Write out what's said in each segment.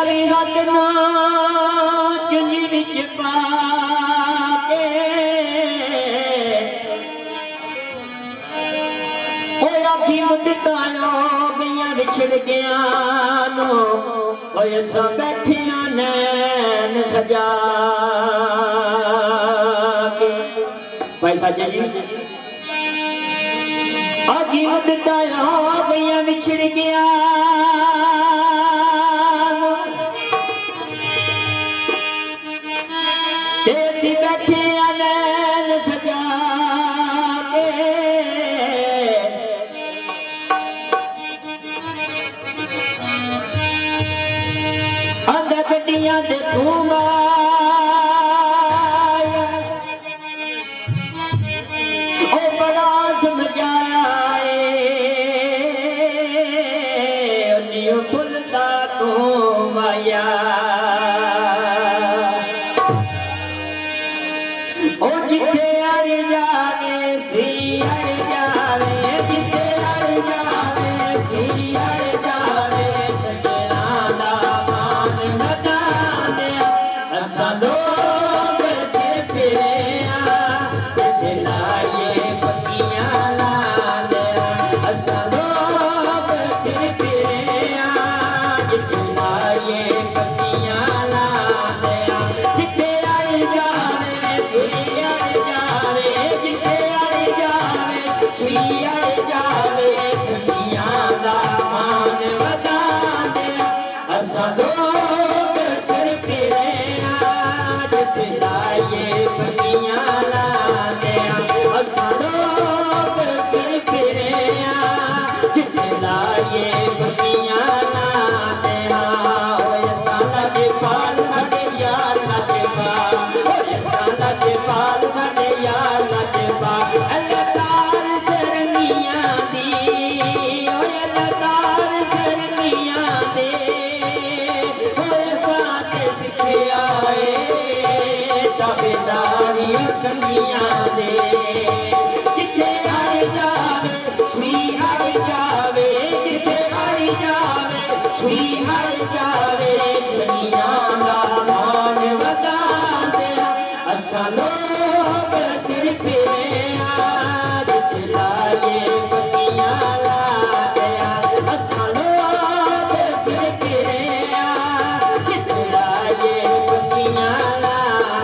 जावेगा तेना चुंजी विच पा के ओए आखी मुद्दतां गईयां विछड़ गया नो ओए असां बैठियां नैन सजा के भाई साजे जी आखी मुद्दतां गईयां विछड़ गया बैठे नैन सजा के अंध गड्डियां दे धूमा ओ बड़ा समझाया है भुलदा तू माया जिथे अड़ जावे सी अड़ जावे जिथे अड़ जावे सी अड़ जावे सजना दा मान मदाने असां लोग सिर फिरे जिथे लाए पक्कियां लाने असां लोग सिर फिरे जिथे लाए पक्कियां लाने जिथे अड़ जावे सी जावे सनिया दा मान वधाने असां लोग सिर फिरे जिथे लाए पक्कियां लाने असां लोग सिर फिरे जिथे लाए पक्कियां लाने ओए असां लागे पाल साडे यार लागे पाल ओए असां लागे पाल साडे यार लागे पाल संगिया दे जिथे अड़ जावे सुई अड़ जावे जिथे अड़ जावे सुई अड़ जावे संगिया दा मान वधाने असां लोग सिर फिरे जिथे लाए पक्कियां लाने असां लोग सिर फिरे जिथे लाए पक्कियां लाने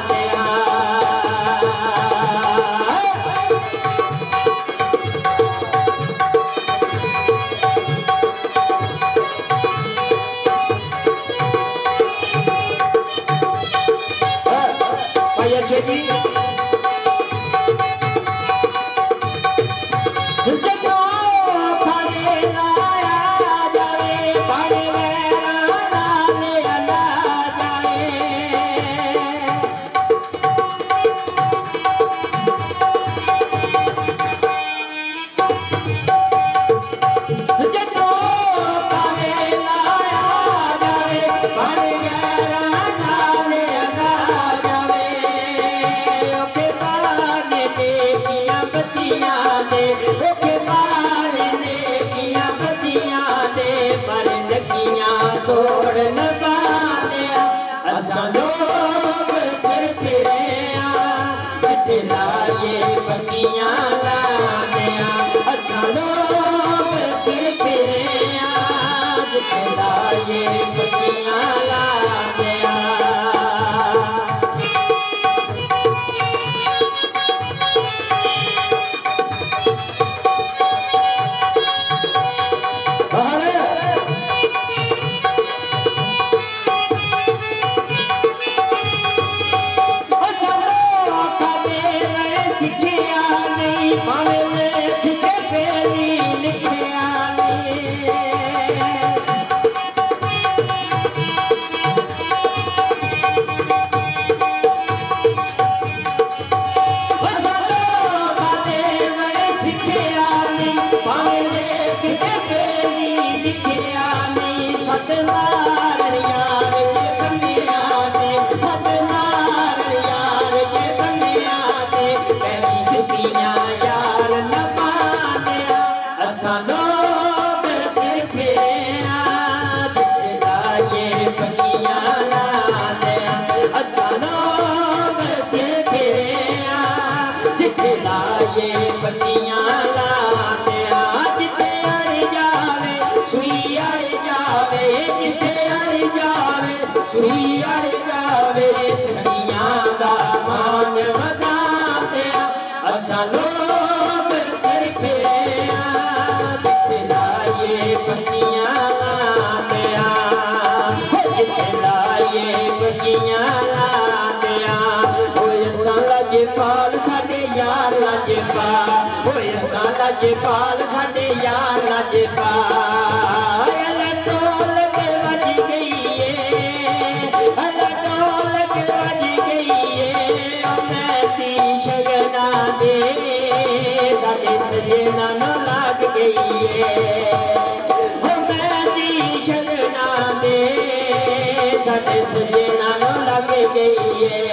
लाए पत्तियां लाते जिथे अड़ जावे सुई अड़ जावे जिथे अड़ जावे सुई अड़ जावे सखियां दा मान वधाते असां लोग सिर फेरे जिथे लाए पत्तियां लाते जिथे लाए पत्तियां लाते लाजपाल साडे यार लाजपाल होए असां लाजपाल साडे यार लाजपाल अल्लाह टोल के वज गई है अल्लाह टोल के वज गई है मैं ती शगना दे साडे सजना नो लग गई है मैं ती शगना दे साडे सजना नो लग गई है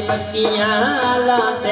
पत्तियां लाते